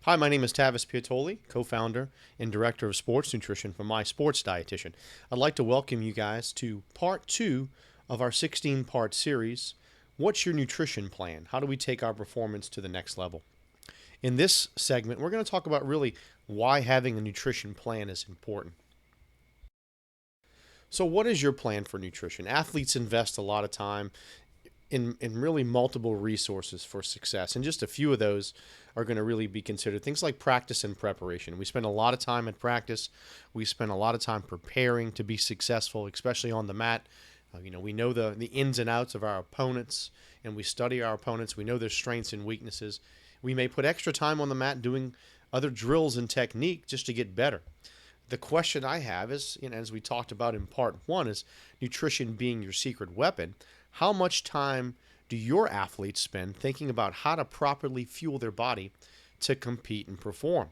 Hi, my name is Tavis Piatoli, co-founder and director of sports nutrition for My Sports Dietitian. I'd like to welcome you guys to part 2 of our 16-part series, What's Your Nutrition Plan? How do we take our performance to the next level? In this segment, we're going to talk about really why having a nutrition plan is important. So what is your plan for nutrition? Athletes invest a lot of time in really multiple resources for success. And just a few of those are going to really be considered things like practice and preparation. We spend a lot of time at practice. We spend a lot of time preparing to be successful, especially on the mat. We know the ins and outs of our opponents, and we study our opponents. We know their strengths and weaknesses. We may put extra time on the mat doing other drills and technique just to get better. The question I have is, as we talked about in part 1, is nutrition being your secret weapon. How much time do your athletes spend thinking about how to properly fuel their body to compete and perform?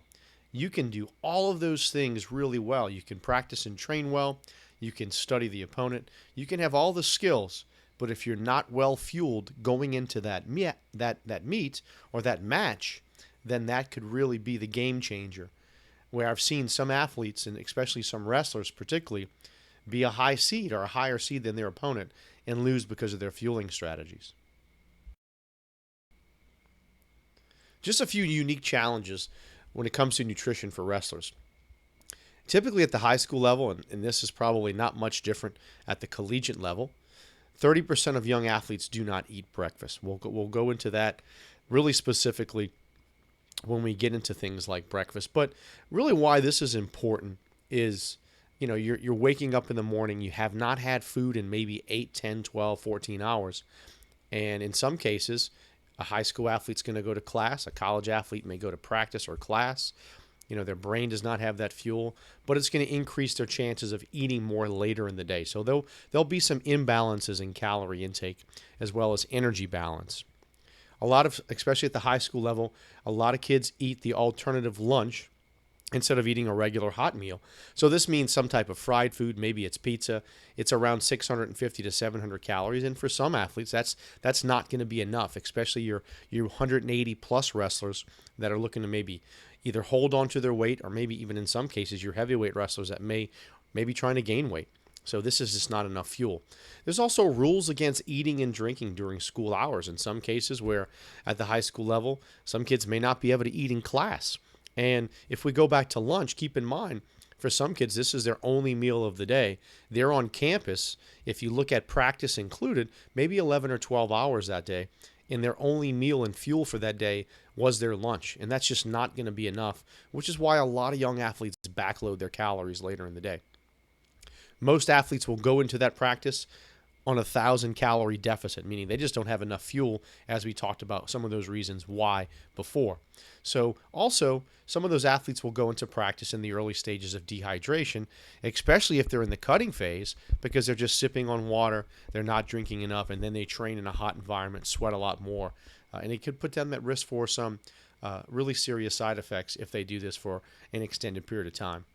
You can do all of those things really well. You can practice and train well. You can study the opponent. You can have all the skills, but if you're not well fueled going into that meet or that match, then that could really be the game changer. Where I've seen some athletes, and especially some wrestlers particularly, be a high seed or a higher seed than their opponent and lose because of their fueling strategies. Just a few unique challenges when it comes to nutrition for wrestlers. Typically at the high school level, and this is probably not much different at the collegiate level, 30% of young athletes do not eat breakfast. We'll go into that really specifically when we get into things like breakfast. But really why this is important is, you're waking up in the morning, you have not had food in maybe 8, 10, 12, 14 hours. And in some cases, a high school athlete's going to go to class, a college athlete may go to practice or class. Their brain does not have that fuel, but it's going to increase their chances of eating more later in the day. So there'll be some imbalances in calorie intake as well as energy balance. Especially at the high school level, a lot of kids eat the alternative lunch instead of eating a regular hot meal. So this means some type of fried food, maybe it's pizza. It's around 650 to 700 calories, and for some athletes, that's not going to be enough, especially your 180 plus wrestlers that are looking to maybe either hold on to their weight or maybe even in some cases your heavyweight wrestlers that may be trying to gain weight. So this is just not enough fuel. There's also rules against eating and drinking during school hours in some cases where at the high school level, some kids may not be able to eat in class. And if we go back to lunch, keep in mind, for some kids, this is their only meal of the day. They're on campus, if you look at practice included, maybe 11 or 12 hours that day, and their only meal and fuel for that day was their lunch. And that's just not going to be enough, which is why a lot of young athletes backload their calories later in the day. Most athletes will go into that practice on 1,000-calorie deficit, meaning they just don't have enough fuel, as we talked about some of those reasons why before. So also, some of those athletes will go into practice in the early stages of dehydration, especially if they're in the cutting phase, because they're just sipping on water, they're not drinking enough, and then they train in a hot environment, sweat a lot more. And it could put them at risk for some really serious side effects if they do this for an extended period of time.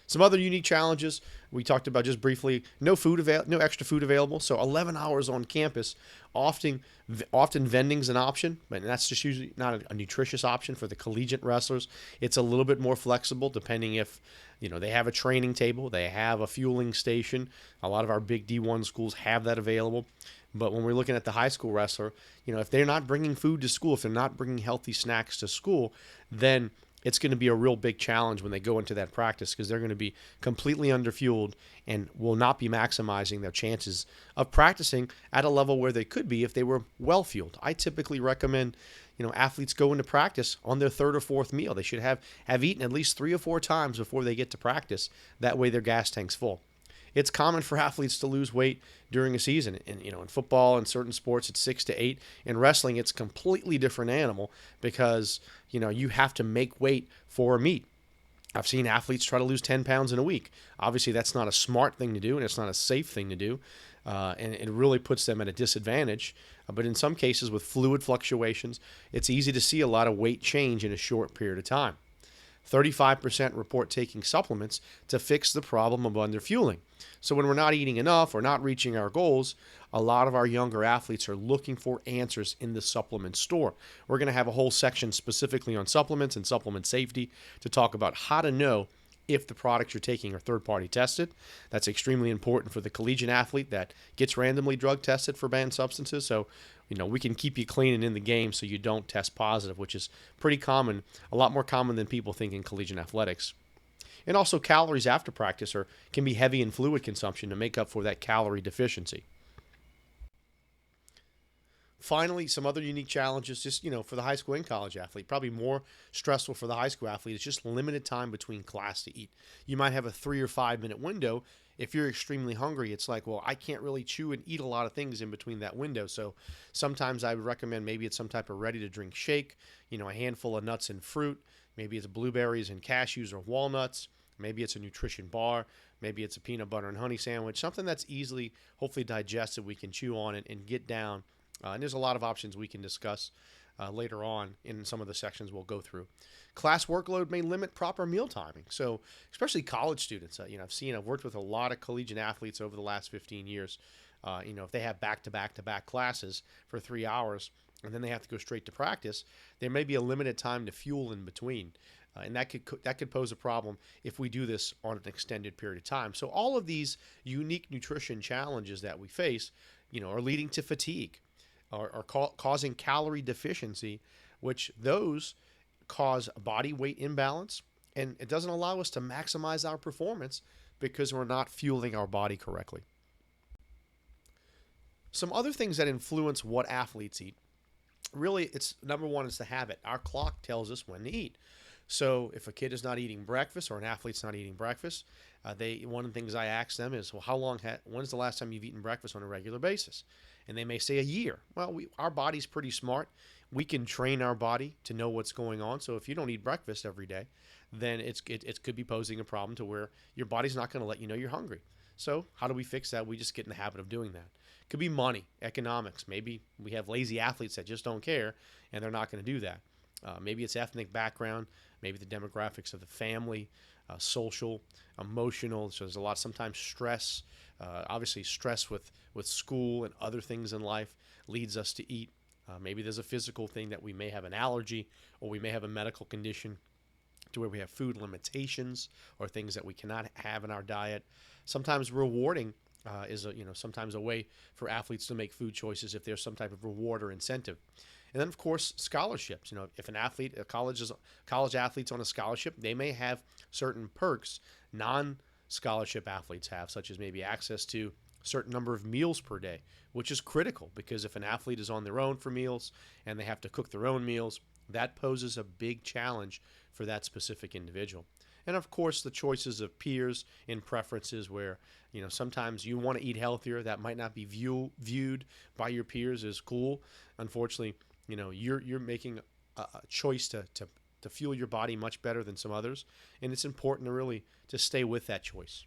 Some other unique challenges we talked about just briefly: no extra food available. So 11 hours on campus, often vending's an option, but that's just usually not a nutritious option for the collegiate wrestlers. It's a little bit more flexible depending if they have a training table, they have a fueling station. A lot of our big D1 schools have that available. But when we're looking at the high school wrestler, if they're not bringing food to school, if they're not bringing healthy snacks to school, then it's going to be a real big challenge when they go into that practice, because they're going to be completely underfueled and will not be maximizing their chances of practicing at a level where they could be if they were well fueled. I typically recommend athletes go into practice on their third or fourth meal. They should have eaten at least 3 or 4 times before they get to practice. That way their gas tank's full. It's common for athletes to lose weight during a season. And in football and certain sports, it's 6 to 8. In wrestling, it's a completely different animal because you have to make weight for a meet. I've seen athletes try to lose 10 pounds in a week. Obviously, that's not a smart thing to do, and it's not a safe thing to do. And it really puts them at a disadvantage. But in some cases, with fluid fluctuations, it's easy to see a lot of weight change in a short period of time. 35% report taking supplements to fix the problem of underfueling. So when we're not eating enough or not reaching our goals, a lot of our younger athletes are looking for answers in the supplement store. We're going to have a whole section specifically on supplements and supplement safety to talk about how to know if the products you're taking are third-party tested. That's extremely important for the collegiate athlete that gets randomly drug tested for banned substances. So, we can keep you clean and in the game so you don't test positive, which is pretty common, a lot more common than people think in collegiate athletics. And also calories after practice can be heavy in fluid consumption to make up for that calorie deficiency. Finally, some other unique challenges, just, for the high school and college athlete, probably more stressful for the high school athlete, is just limited time between class to eat. You might have a 3 or 5 minute window. If you're extremely hungry, it's like, well, I can't really chew and eat a lot of things in between that window. So sometimes I would recommend maybe it's some type of ready to drink shake, a handful of nuts and fruit. Maybe it's blueberries and cashews or walnuts. Maybe it's a nutrition bar. Maybe it's a peanut butter and honey sandwich, something that's easily, hopefully digested, we can chew on it and get down. And there's a lot of options we can discuss later on in some of the sections we'll go through. Class workload may limit proper meal timing. So especially college students, I've worked with a lot of collegiate athletes over the last 15 years. If they have back-to-back classes for 3 hours and then they have to go straight to practice, there may be a limited time to fuel in between. And that could pose a problem if we do this on an extended period of time. So all of these unique nutrition challenges that we face, are leading to fatigue, are causing calorie deficiency, which those cause body weight imbalance, and it doesn't allow us to maximize our performance because we're not fueling our body correctly. Some other things that influence what athletes eat, really, it's number one is the habit. Our clock tells us when to eat. So if a kid is not eating breakfast or an athlete's not eating breakfast, one of the things I ask them is, well, when's the last time you've eaten breakfast on a regular basis? And they may say a year. Well, our body's pretty smart. We can train our body to know what's going on. So if you don't eat breakfast every day, then it could be posing a problem to where your body's not going to let you know you're hungry. So how do we fix that? We just get in the habit of doing that. It could be money, economics. Maybe we have lazy athletes that just don't care and they're not going to do that. Maybe it's ethnic background, maybe the demographics of the family, social, emotional. So there's sometimes stress. Obviously, stress with school and other things in life leads us to eat. Maybe there's a physical thing that we may have an allergy or we may have a medical condition to where we have food limitations or things that we cannot have in our diet. Sometimes rewarding is sometimes a way for athletes to make food choices if there's some type of reward or incentive. And then, of course, scholarships. If a college athlete's on a scholarship, they may have certain perks non-scholarship athletes have, such as maybe access to a certain number of meals per day, which is critical because if an athlete is on their own for meals and they have to cook their own meals, that poses a big challenge for that specific individual. And of course, the choices of peers and preferences where, sometimes you want to eat healthier. That might not be viewed by your peers as cool. Unfortunately, you're making a choice to fuel your body much better than some others. And it's important to really to stay with that choice.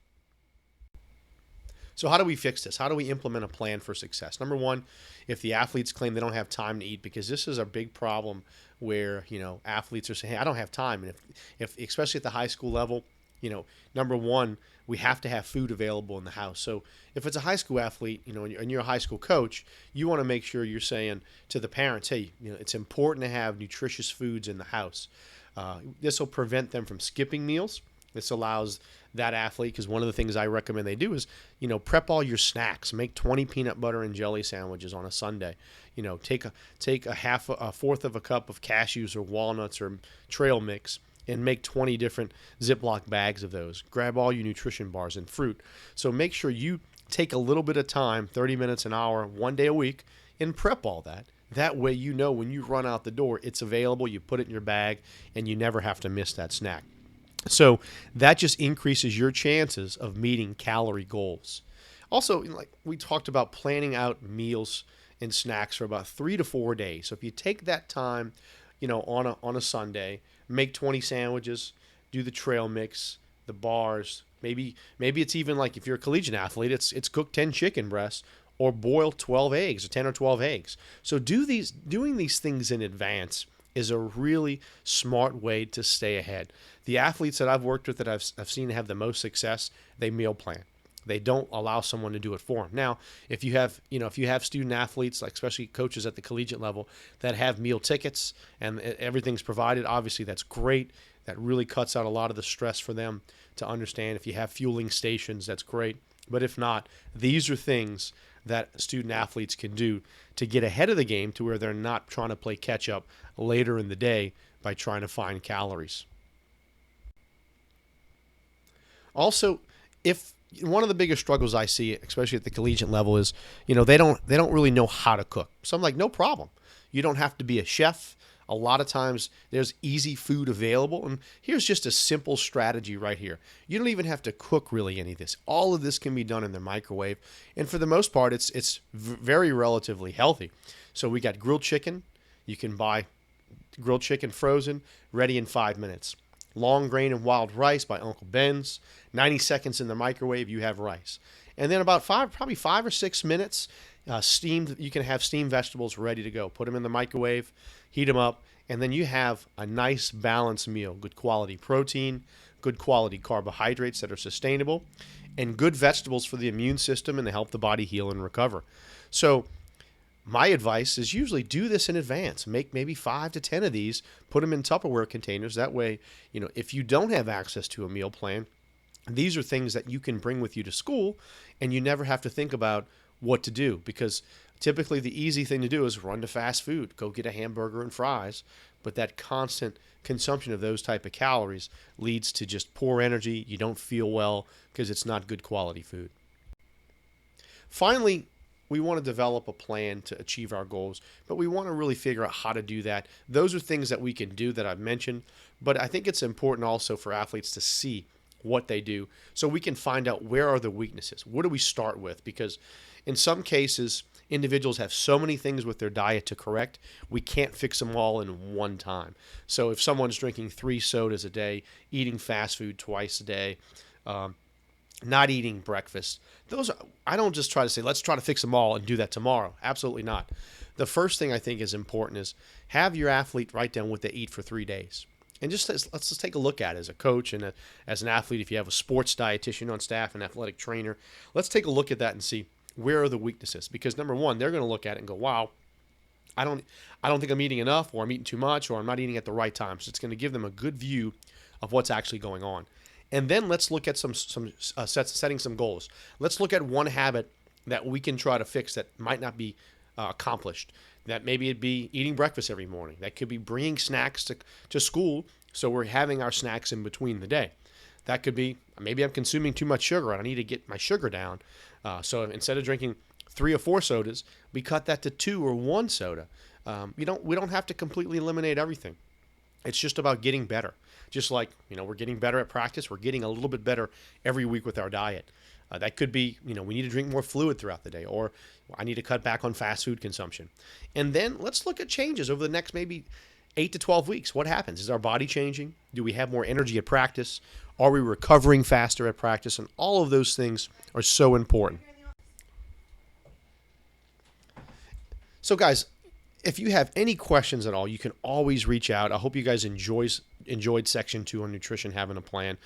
So how do we fix this? How do we implement a plan for success? Number one, if the athletes claim they don't have time to eat, because this is a big problem where, athletes are saying, hey, I don't have time. And if especially at the high school level, number one, we have to have food available in the house. So if it's a high school athlete, and you're a high school coach, you want to make sure you're saying to the parents, hey, it's important to have nutritious foods in the house. This will prevent them from skipping meals. This allows that athlete, because one of the things I recommend they do is, prep all your snacks. Make 20 peanut butter and jelly sandwiches on a Sunday. Take a fourth of a cup of cashews or walnuts or trail mix and make 20 different Ziploc bags of those. Grab all your nutrition bars and fruit. So make sure you take a little bit of time, 30 minutes, an hour, one day a week, and prep all that. That way when you run out the door, it's available, you put it in your bag, and you never have to miss that snack. So that just increases your chances of meeting calorie goals. Also, like we talked about, planning meals and snacks for about 3 to 4 days. So if you take that time, on a Sunday, make 20 sandwiches, do the trail mix, the bars. Maybe it's even like if you're a collegiate athlete, it's cook 10 chicken breasts or boil 12 eggs or 10 or 12 eggs. So doing these things in advance is a really smart way to stay ahead. The athletes that I've worked with that I've seen have the most success, they meal plan. They don't allow someone to do it for them. Now, if you have student athletes, like especially coaches at the collegiate level, that have meal tickets and everything's provided, obviously that's great. That really cuts out a lot of the stress for them to understand. If you have fueling stations, that's great. But if not, these are things that student athletes can do to get ahead of the game to where they're not trying to play catch up later in the day by trying to find calories. Also, if one of the biggest struggles I see, especially at the collegiate level, is they don't really know how to cook. So I'm like, no problem. You don't have to be a chef. A lot of times there's easy food available, and here's just a simple strategy right here. You don't even have to cook really any of this. All of this can be done in the microwave, and for the most part, it's very relatively healthy. So we got grilled chicken. You can buy grilled chicken frozen, ready in 5 minutes. Long grain and wild rice by Uncle Ben's. 90 seconds in the microwave, you have rice. And then about probably 5 or 6 minutes, steamed. You can have steamed vegetables ready to go. Put them in the microwave, heat them up, and then you have a nice balanced meal. Good quality protein, good quality carbohydrates that are sustainable, and good vegetables for the immune system and to help the body heal and recover. So my advice is usually do this in advance. Make maybe 5 to 10 of these, put them in Tupperware containers. That way, if you don't have access to a meal plan, these are things that you can bring with you to school, and you never have to think about what to do, because typically the easy thing to do is run to fast food, go get a hamburger and fries. But that constant consumption of those type of calories leads to just poor energy. You don't feel well because it's not good quality food. Finally, we want to develop a plan to achieve our goals, but we want to really figure out how to do that. Those are things that we can do that I've mentioned, but I think it's important also for athletes to see what they do so we can find out where are the weaknesses. What do we start with? Because in some cases, individuals have so many things with their diet to correct, we can't fix them all in one time. So if someone's drinking 3 sodas a day, eating fast food twice a day, not eating breakfast, I don't just try to say, let's try to fix them all and do that tomorrow. Absolutely not. The first thing I think is important is have your athlete write down what they eat for 3 days. And let's just take a look at it as a coach and as an athlete. If you have a sports dietitian on staff, an athletic trainer, let's take a look at that and see where are the weaknesses. Because number one, they're going to look at it and go, wow, I don't think I'm eating enough, or I'm eating too much, or I'm not eating at the right time. So it's going to give them a good view of what's actually going on. And then let's look at setting some goals. Let's look at one habit that we can try to fix that might not be accomplished. That maybe it'd be eating breakfast every morning. That could be bringing snacks to school, so we're having our snacks in between the day. That could be maybe I'm consuming too much sugar and I need to get my sugar down. So instead of drinking 3 or 4 sodas, we cut that to 2 or 1 soda. We don't have to completely eliminate everything. It's just about getting better. Just like we're getting better at practice, we're getting a little bit better every week with our diet. That could be, we need to drink more fluid throughout the day, or I need to cut back on fast food consumption. And then let's look at changes over the next maybe 8 to 12 weeks. What happens? Is our body changing? Do we have more energy at practice? Are we recovering faster at practice? And all of those things are so important. So guys, if you have any questions at all, you can always reach out. I hope you guys enjoyed section 2 on nutrition, having a plan.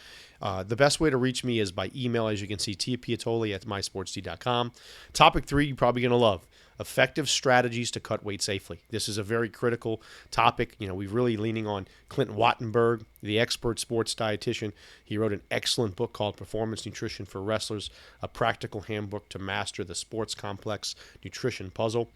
The best way to reach me is by email, as you can see, tpiatoli@mysportsd.com. Topic 3, you're probably going to love: effective strategies to cut weight safely. This is a very critical topic. We're really leaning on Clinton Wattenberg, the expert sports dietitian. He wrote an excellent book called Performance Nutrition for Wrestlers, a practical handbook to master the sports complex nutrition puzzle.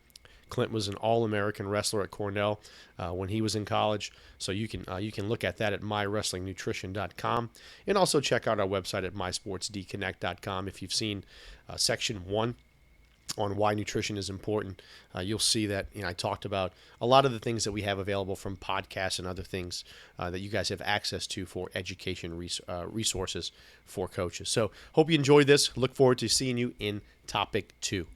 Clint was an All-American wrestler at Cornell when he was in college, so you can look at that at mywrestlingnutrition.com, and also check out our website at mysportsdconnect.com. If you've seen section 1 on why nutrition is important, you'll see that I talked about a lot of the things that we have available from podcasts and other things that you guys have access to for education resources for coaches. So hope you enjoyed this. Look forward to seeing you in topic 2.